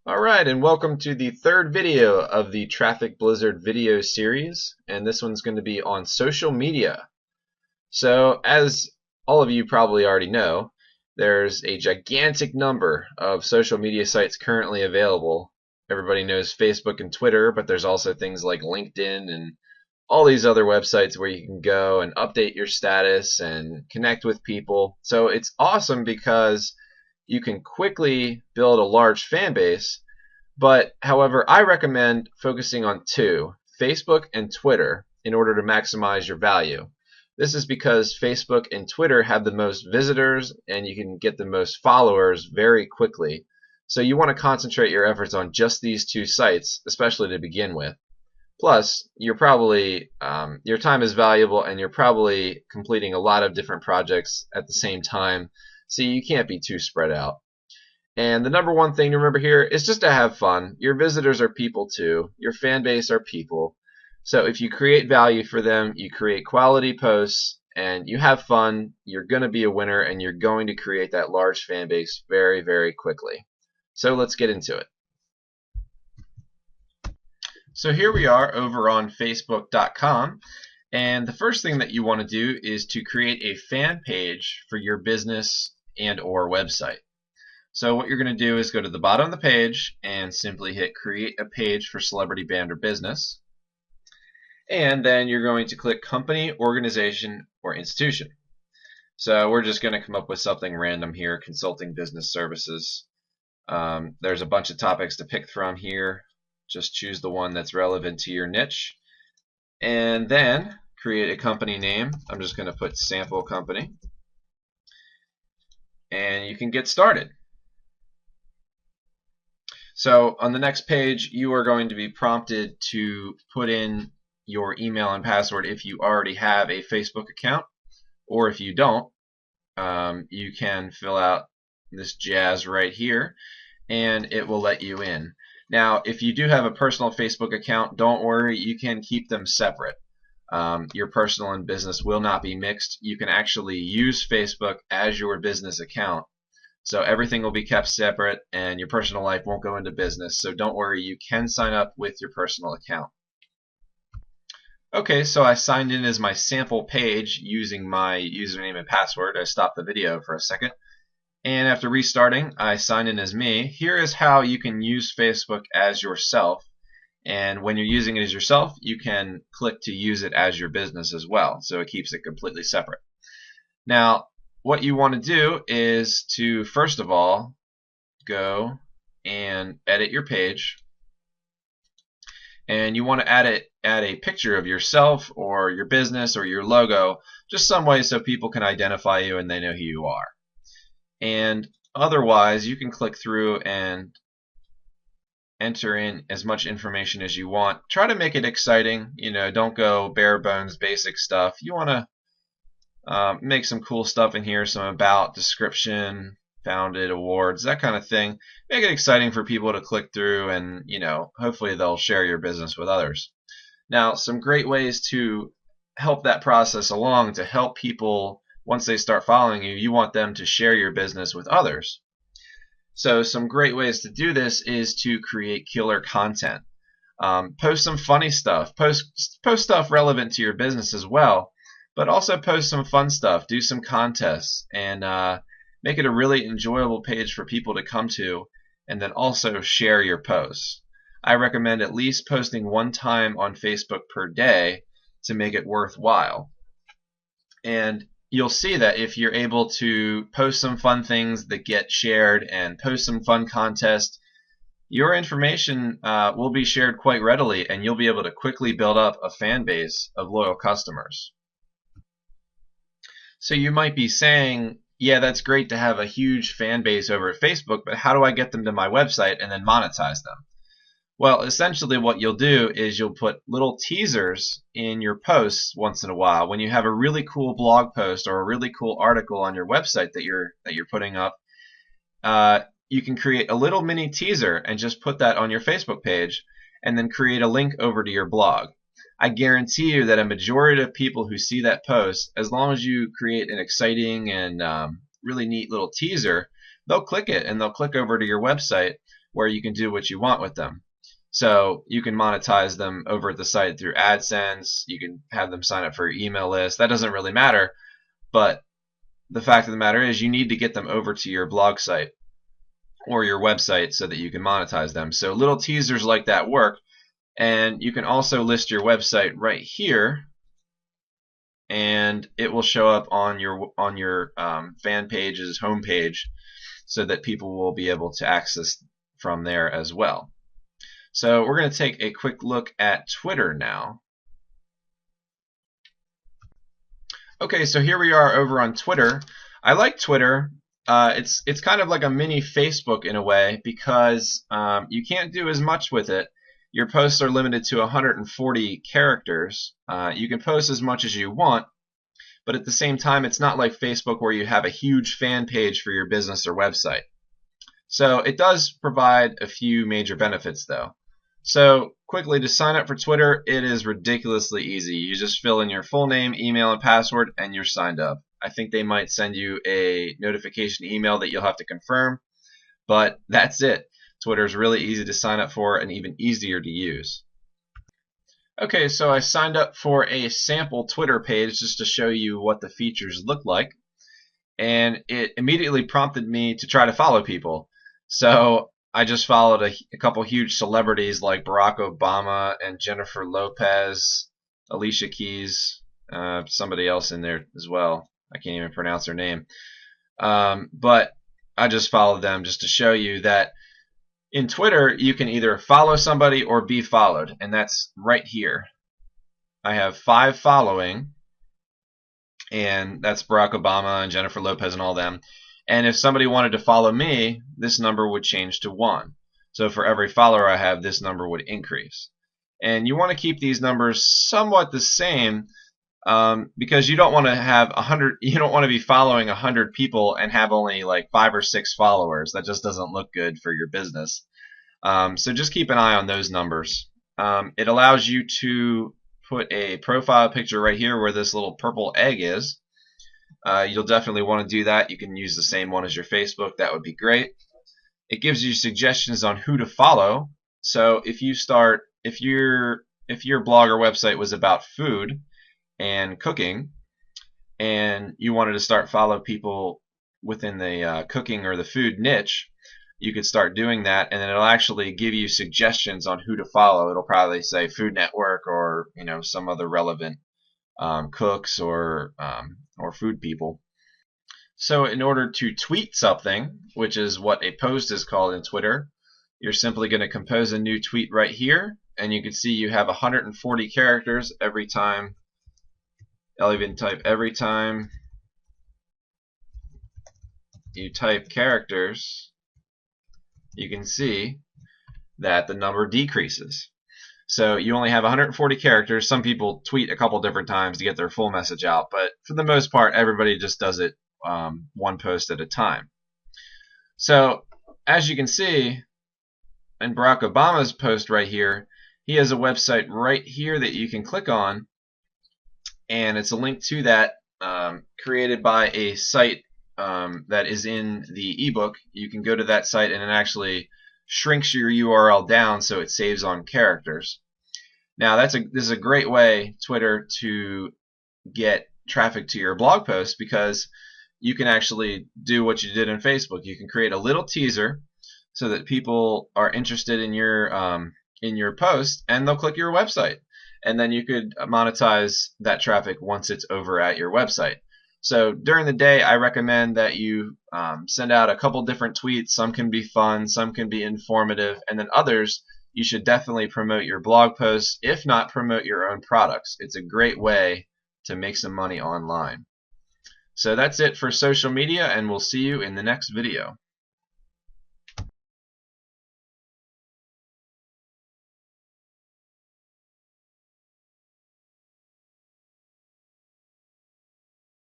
Alright, and welcome to the third video of the Traffic Blizzard video series, and this one's going to be on social media. So, as all of you probably already know, there's a gigantic number of social media sites currently available. Everybody knows Facebook and Twitter, but there's also things like LinkedIn and all these other websites where you can go and update your status and connect with people. So it's awesome because you can quickly build a large fan base. But however, I recommend focusing on two, Facebook and Twitter, in order to maximize your value. This is because Facebook and Twitter have the most visitors and you can get the most followers very quickly. So you want to concentrate your efforts on just these two sites, especially to begin with. Plus, you're probably your time is valuable and you're probably completing a lot of different projects at the same time, so you can't be too spread out. And the number one thing to remember here is just to have fun. Your visitors are people too. Your fan base are people. So if you create value for them, you create quality posts, and you have fun, you're going to be a winner and you're going to create that large fan base very, very quickly. So let's get into it. So here we are over on Facebook.com, and the first thing that you want to do is to create a fan page for your business and or website. So what you're going to do is go to the bottom of the page and simply hit create a page for celebrity, band, or business. And then you're going to click company, organization, or institution. So we're just going to come up with something random here, consulting business services. There's a bunch of topics to pick from here. Just choose the one that's relevant to your niche. And then create a company name. I'm just going to put sample company. And you can get started. So on the next page, you are going to be prompted to put in your email and password if you already have a Facebook account, or if you don't, you can fill out this jazz right here and it will let you in. Now, if you do have a personal Facebook account, don't worry, you can keep them separate. Your personal and business will not be mixed. You can actually use Facebook as your business account. So everything will be kept separate and your personal life won't go into business. So don't worry, you can sign up with your personal account. Okay, so I signed in as my sample page using my username and password. I stopped the video for a second. And after restarting, I signed in as me. Here is how you can use Facebook as yourself. And when you're using it as yourself, you can click to use it as your business as well. So it keeps it completely separate. Now, what you want to do is to, first of all, go and edit your page. And you want to add a picture of yourself or your business or your logo, just some way so people can identify you and they know who you are. And otherwise, you can click through and enter in as much information as you want. Try to make it exciting. Don't go bare bones basic stuff. You want to make some cool stuff in here, some about, description, founded, awards, that kind of thing. Make it exciting for people to click through and, hopefully they'll share your business with others. Now, some great ways to help that process along, to help people, once they start following you, you want them to share your business with others. So some great ways to do this is to create killer content. Post some funny stuff. Post stuff relevant to your business as well, but also post some fun stuff. Do some contests and make it a really enjoyable page for people to come to, and then also share your posts. I recommend at least posting one time on Facebook per day to make it worthwhile. And you'll see that if you're able to post some fun things that get shared and post some fun contests, your information will be shared quite readily and you'll be able to quickly build up a fan base of loyal customers. So you might be saying, yeah, that's great to have a huge fan base over at Facebook, but how do I get them to my website and then monetize them? Well, essentially what you'll do is you'll put little teasers in your posts once in a while. When you have a really cool blog post or a really cool article on your website that you're putting up, you can create a little mini teaser and just put that on your Facebook page and then create a link over to your blog. I guarantee you that a majority of people who see that post, as long as you create an exciting and really neat little teaser, they'll click it and they'll click over to your website, where you can do what you want with them. So you can monetize them over at the site through AdSense. You can have them sign up for your email list. That doesn't really matter, but the fact of the matter is you need to get them over to your blog site or your website so that you can monetize them. So little teasers like that work, and you can also list your website right here, and it will show up on your fan page's homepage so that people will be able to access from there as well. So we're going to take a quick look at Twitter now. Okay, so here we are over on Twitter. I like Twitter. It's kind of like a mini Facebook in a way, because you can't do as much with it. Your posts are limited to 140 characters. You can post as much as you want, but at the same time, it's not like Facebook where you have a huge fan page for your business or website. So it does provide a few major benefits though. So quickly, to sign up for Twitter, it is ridiculously easy. You just fill in your full name, email, and password, and you're signed up. I think they might send you a notification email that you'll have to confirm, but that's it. Twitter is really easy to sign up for and even easier to use. Okay, so I signed up for a sample Twitter page just to show you what the features look like, and it immediately prompted me to try to follow people. So I just followed a couple huge celebrities like Barack Obama and Jennifer Lopez, Alicia Keys, somebody else in there as well. I can't even pronounce her name. But I just followed them just to show you that in Twitter you can either follow somebody or be followed, and that's right here. I have 5 following, and that's Barack Obama and Jennifer Lopez and all them. And if somebody wanted to follow me, this number would change to 1. So for every follower I have, this number would increase. And you want to keep these numbers somewhat the same, because you don't want to have 100. You don't want to be following 100 people and have only like 5 or 6 followers. That just doesn't look good for your business. So just keep an eye on those numbers. It allows you to put a profile picture right here where this little purple egg is. You'll definitely want to do that. You can use the same one as your Facebook. That would be great. It gives you suggestions on who to follow. So if your blog or website was about food and cooking, and you wanted to start follow people within the cooking or the food niche, you could start doing that, and then it'll actually give you suggestions on who to follow. It'll probably say Food Network or some other relevant cooks or food people. So in order to tweet something, which is what a post is called in Twitter, you're simply going to compose a new tweet right here, and you can see you have 140 characters every time. I'll even type every time you type characters, you can see that the number decreases. So you only have 140 characters. Some people tweet a couple different times to get their full message out, but for the most part, everybody just does it one post at a time. So as you can see, in Barack Obama's post right here, he has a website right here that you can click on, and it's a link to that created by a site that is in the ebook. You can go to that site, and it actually shrinks your URL down so it saves on characters. Now this is a great way, Twitter, to get traffic to your blog post, because you can actually do what you did in Facebook. You can create a little teaser so that people are interested in your post, and they'll click your website, and then you could monetize that traffic once it's over at your website. So during the day, I recommend that you send out a couple different tweets. Some can be fun, some can be informative, and then others you should definitely promote your blog posts, if not promote your own products. It's a great way to make some money online. So that's it for social media, and we'll see you in the next video.